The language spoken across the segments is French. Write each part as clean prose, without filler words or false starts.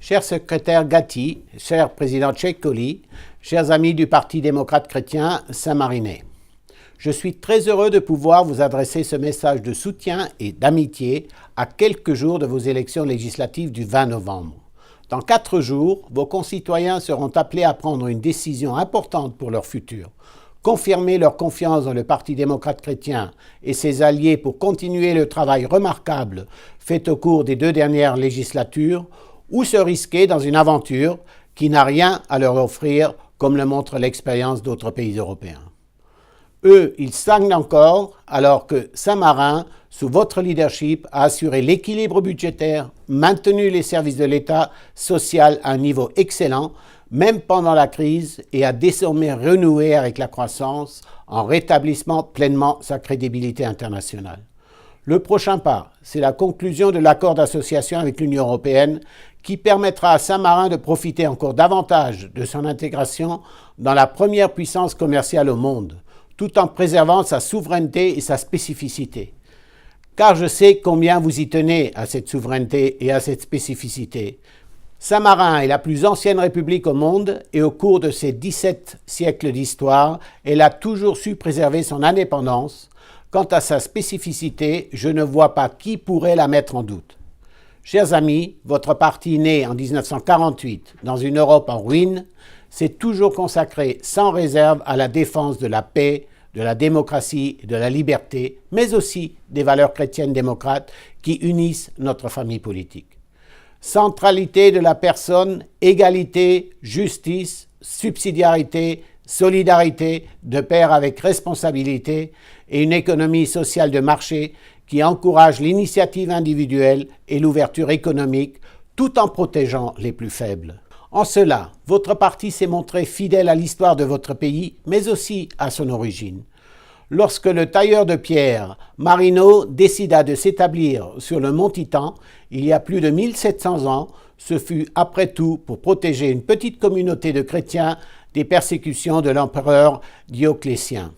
Cher secrétaire Gatti, cher président Tcheikoli, chers amis du Parti démocrate chrétien Saint-Marinais, je suis très heureux de pouvoir vous adresser ce message de soutien et d'amitié à quelques jours de vos élections législatives du 20 novembre. Dans 4 jours, vos concitoyens seront appelés à prendre une décision importante pour leur futur. Confirmer leur confiance dans le Parti démocrate chrétien et ses alliés pour continuer le travail remarquable fait au cours des 2 dernières législatures ou se risquer dans une aventure qui n'a rien à leur offrir, comme le montre l'expérience d'autres pays européens. Eux, ils stagnent encore, alors que Saint-Marin, sous votre leadership, a assuré l'équilibre budgétaire, maintenu les services de l'État social à un niveau excellent, même pendant la crise, et a désormais renoué avec la croissance en rétablissant pleinement sa crédibilité internationale. Le prochain pas, c'est la conclusion de l'accord d'association avec l'Union européenne qui permettra à Saint-Marin de profiter encore davantage de son intégration dans la première puissance commerciale au monde, tout en préservant sa souveraineté et sa spécificité. Car je sais combien vous y tenez à cette souveraineté et à cette spécificité. Saint-Marin est la plus ancienne république au monde et au cours de ses 17 siècles d'histoire, elle a toujours su préserver son indépendance. Quant à sa spécificité, je ne vois pas qui pourrait la mettre en doute. Chers amis, votre parti né en 1948 dans une Europe en ruine s'est toujours consacré sans réserve à la défense de la paix, de la démocratie et de la liberté, mais aussi des valeurs chrétiennes démocrates qui unissent notre famille politique. Centralité de la personne, égalité, justice, subsidiarité, solidarité, de pair avec responsabilité et une économie sociale de marché qui encourage l'initiative individuelle et l'ouverture économique tout en protégeant les plus faibles. En cela, votre parti s'est montré fidèle à l'histoire de votre pays, mais aussi à son origine. Lorsque le tailleur de pierre Marino décida de s'établir sur le mont Titan, il y a plus de 1700 ans, ce fut après tout pour protéger une petite communauté de chrétiens des persécutions de l'empereur Dioclétien.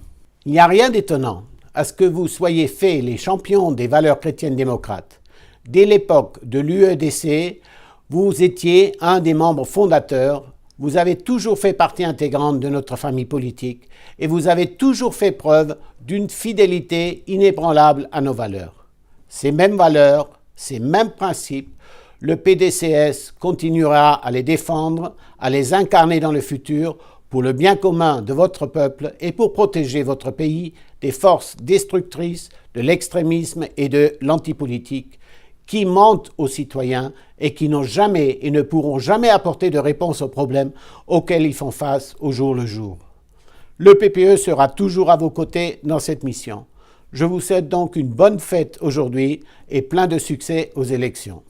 Il n'y a rien d'étonnant à ce que vous soyez faits les champions des valeurs chrétiennes démocrates. Dès l'époque de l'UEDC, vous étiez un des membres fondateurs, vous avez toujours fait partie intégrante de notre famille politique et vous avez toujours fait preuve d'une fidélité inébranlable à nos valeurs. Ces mêmes valeurs, ces mêmes principes, le PDCS continuera à les défendre, à les incarner dans le futur pour le bien commun de votre peuple et pour protéger votre pays des forces destructrices, de l'extrémisme et de l'antipolitique qui mentent aux citoyens et qui n'ont jamais et ne pourront jamais apporter de réponse aux problèmes auxquels ils font face au jour le jour. Le PPE sera toujours à vos côtés dans cette mission. Je vous souhaite donc une bonne fête aujourd'hui et plein de succès aux élections.